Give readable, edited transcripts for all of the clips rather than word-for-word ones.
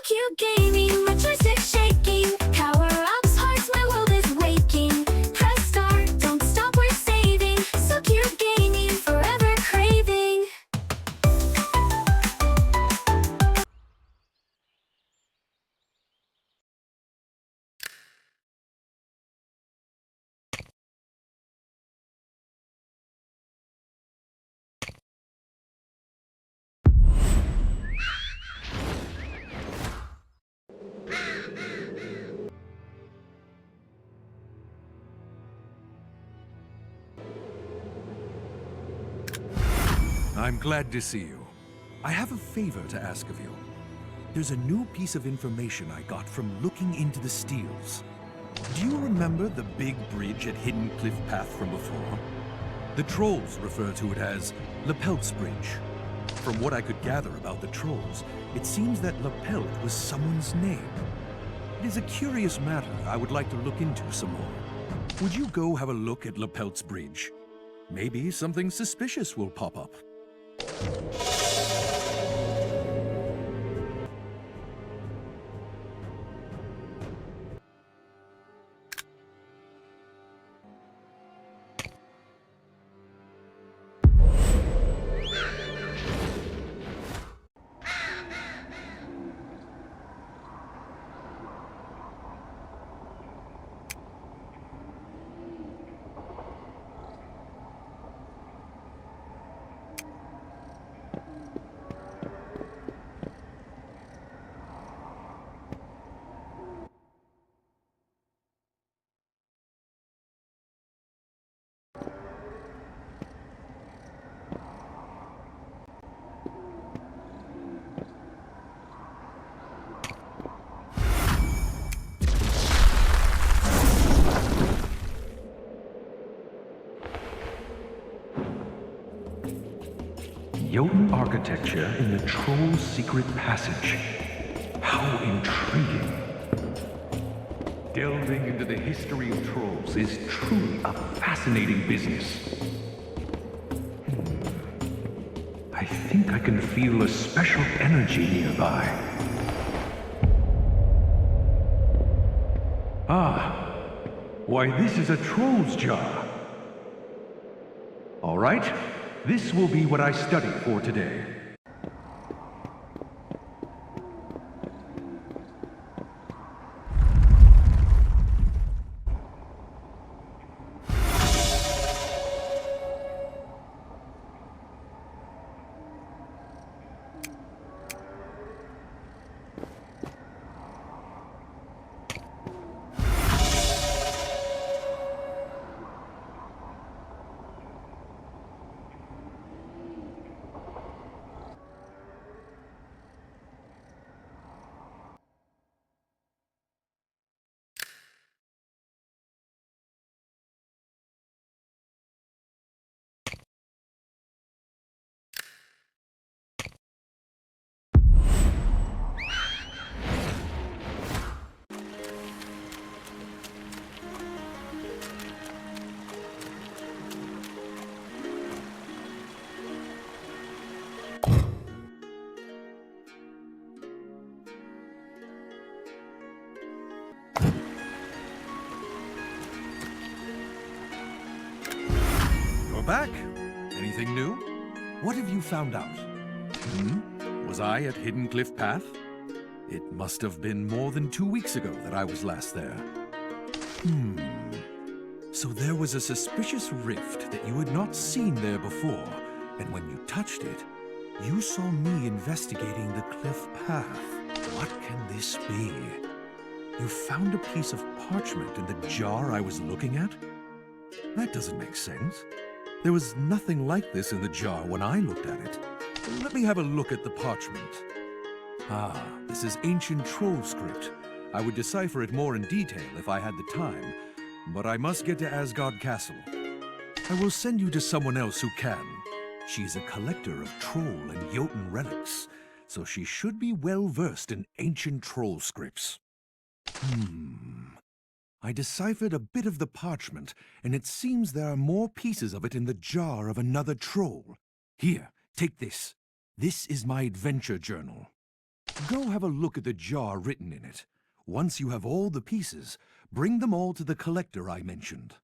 cute gaming, my joystick shaking. Power ups, hearts, my world is waking. Press start, don't stop, we're saving. So cute gaming, forever craving. I'm glad to see you. I have a favor to ask of you. There's a new piece of information I got from looking into the steels. Do you remember the big bridge at Hidden Cliff Path from before? The trolls refer to it as Lapelt's Bridge. From what I could gather about the trolls, it seems that Lapelt was someone's name. It is a curious matter I would like to look into some more. Would you go have a look at Lapelt's Bridge? Maybe something suspicious will pop up. Jotun architecture in the Troll's secret passage. How intriguing. Delving into the history of trolls is truly a fascinating business. I think I can feel a special energy nearby. Ah, why this is a troll's jar. All right. This will be what I study for today. Back? Anything new? What have you found out? Was I at Hidden Cliff Path? It must have been more than 2 weeks ago that I was last there. So there was a suspicious rift that you had not seen there before, and when you touched it, you saw me investigating the cliff path. What can this be? You found a piece of parchment in the jar I was looking at? That doesn't make sense. There was nothing like this in the jar when I looked at it. Let me have a look at the parchment. Ah, this is ancient troll script. I would decipher it more in detail if I had the time, but I must get to Asgard Castle. I will send you to someone else who can. She's a collector of troll and Jotun relics, so she should be well versed in ancient troll scripts. I deciphered a bit of the parchment, and it seems there are more pieces of it in the jar of another troll. Here, take this. This is my adventure journal. Go have a look at the jar written in it. Once you have all the pieces, bring them all to the collector I mentioned.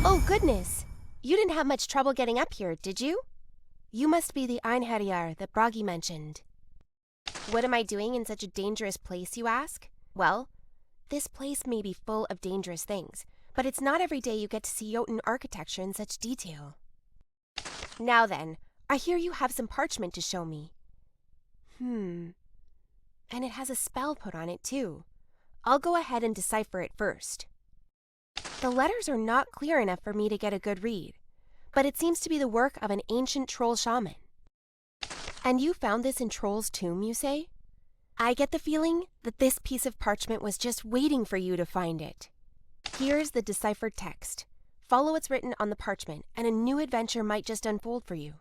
Oh, goodness. You didn't have much trouble getting up here, did you? You must be the YMIR that Bragi mentioned. What am I doing in such a dangerous place, you ask? Well, this place may be full of dangerous things, but it's not every day you get to see Jotun architecture in such detail. Now then, I hear you have some parchment to show me. And it has a spell put on it, too. I'll go ahead and decipher it first. The letters are not clear enough for me to get a good read, but it seems to be the work of an ancient troll shaman. And you found this in Troll's tomb, you say? I get the feeling that this piece of parchment was just waiting for you to find it. Here's the deciphered text. Follow what's written on the parchment, and a new adventure might just unfold for you.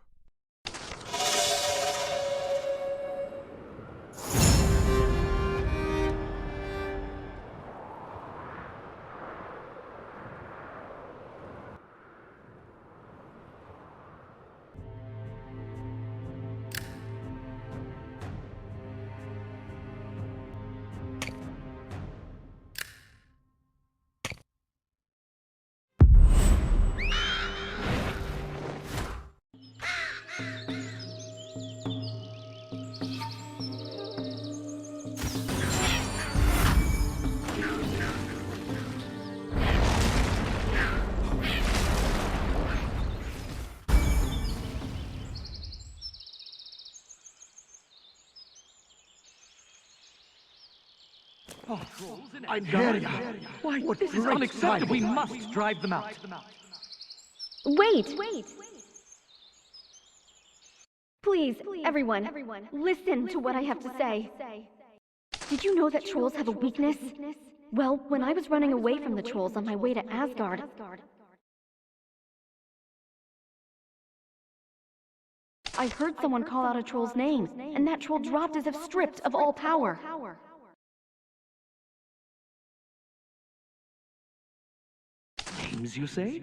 YMIR. Why, What this is great unacceptable. We timing. must drive them out. Wait! Please, everyone, listen to what I have to say. Did you know that trolls have a weakness? Well, when I was running away from the trolls on my way to Asgard, I heard someone call out a troll's name, and that troll dropped as if stripped of all power. Names, you say?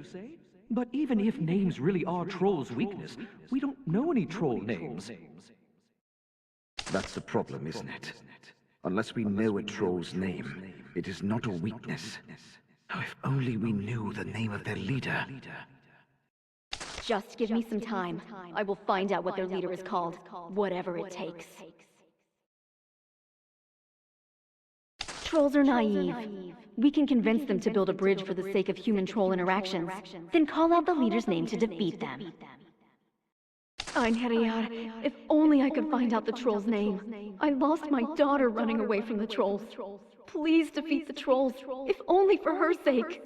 But even if names really are trolls' weakness, we don't know any troll names. That's the problem, isn't it? Unless we know a troll's name, it is not a weakness. Oh, if only we knew the name of their leader. Just give me some time. I will find out what their leader is called, whatever it takes. Trolls are naive. We can convince them to build a bridge for the sake of human-troll interactions, then call out the leader's name to defeat them. YMIR, if only I could find out the troll's name. I lost my daughter running away from the trolls. Please defeat the trolls, if only for her sake.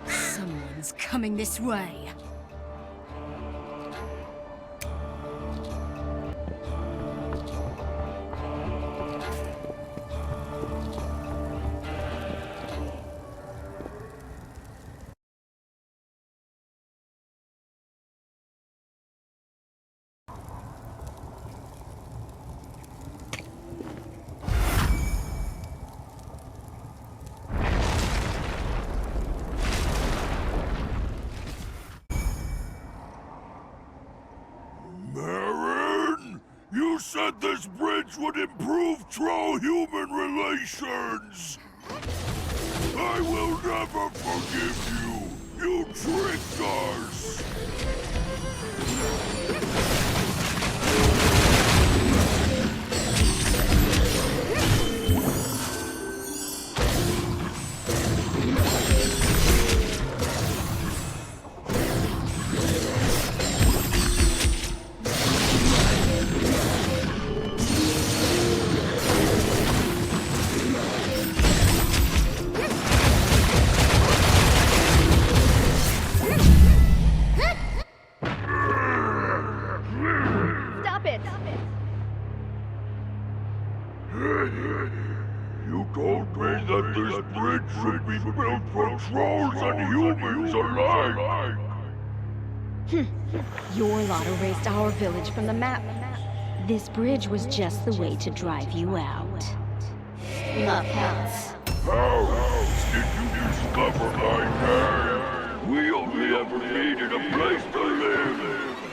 Someone's coming this way. You said this bridge would improve troll-human relations! I will never forgive you! You tricked us! You told me that this bridge should be built for trolls and humans alike! Your lot erased our village from the map. This bridge was just the way to drive you out. Lapelt. How did you discover my name? We only ever needed a place to live!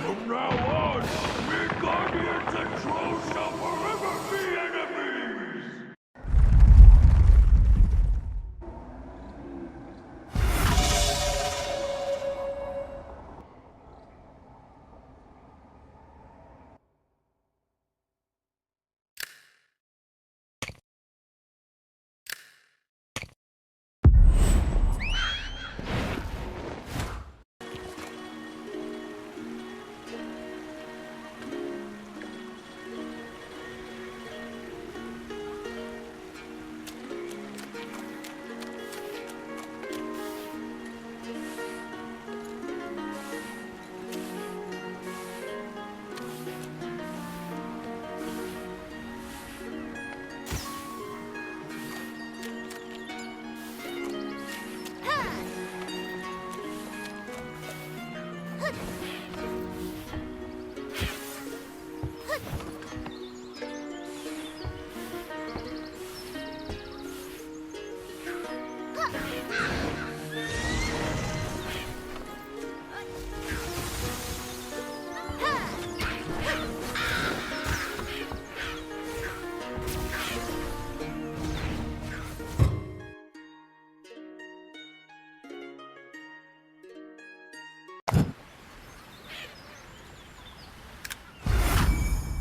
From now on, we guardians and trolls shall forever be enemies!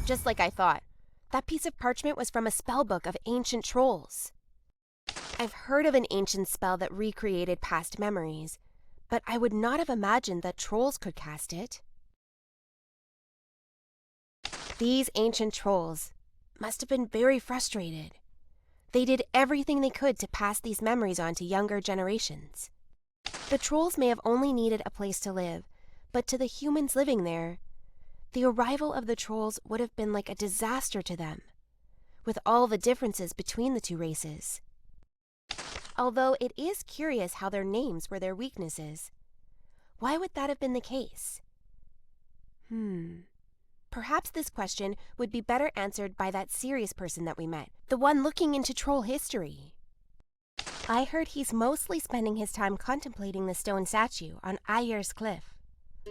Just like I thought. That piece of parchment was from a spellbook of ancient trolls. I've heard of an ancient spell that recreated past memories, but I would not have imagined that trolls could cast it. These ancient trolls must have been very frustrated. They did everything they could to pass these memories on to younger generations. The trolls may have only needed a place to live, but to the humans living there, the arrival of the trolls would have been like a disaster to them, with all the differences between the two races. Although it is curious how their names were their weaknesses. Why would that have been the case? Perhaps this question would be better answered by that serious person that we met, the one looking into troll history. I heard he's mostly spending his time contemplating the stone statue on YMIR's cliff.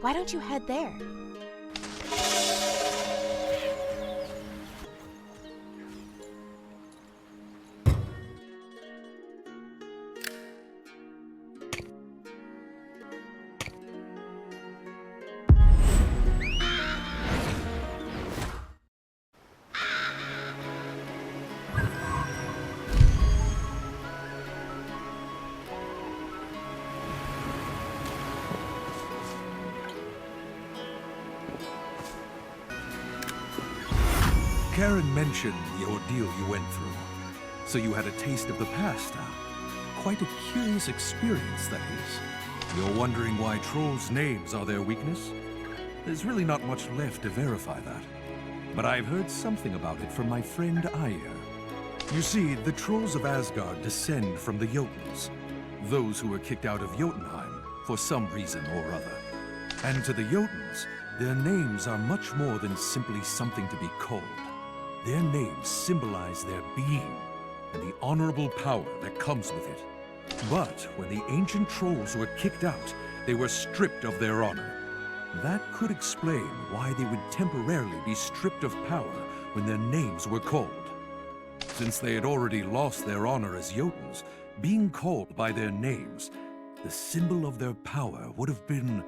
Why don't you head there? Karen mentioned the ordeal you went through. So you had a taste of the past, huh? Quite a curious experience, that is. You're wondering why trolls' names are their weakness? There's really not much left to verify that. But I've heard something about it from my friend YMIR. You see, the trolls of Asgard descend from the Jotuns, those who were kicked out of Jotunheim for some reason or other. And to the Jotuns, their names are much more than simply something to be called. Their names symbolize their being and the honorable power that comes with it. But when the ancient trolls were kicked out, they were stripped of their honor. That could explain why they would temporarily be stripped of power when their names were called. Since they had already lost their honor as Jotuns, being called by their names, the symbol of their power would have been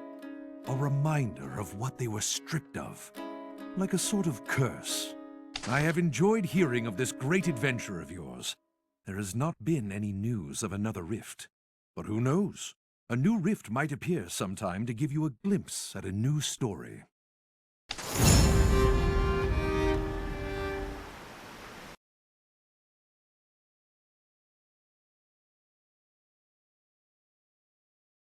a reminder of what they were stripped of, like a sort of curse. I have enjoyed hearing of this great adventure of yours. There has not been any news of another rift. But who knows? A new rift might appear sometime to give you a glimpse at a new story.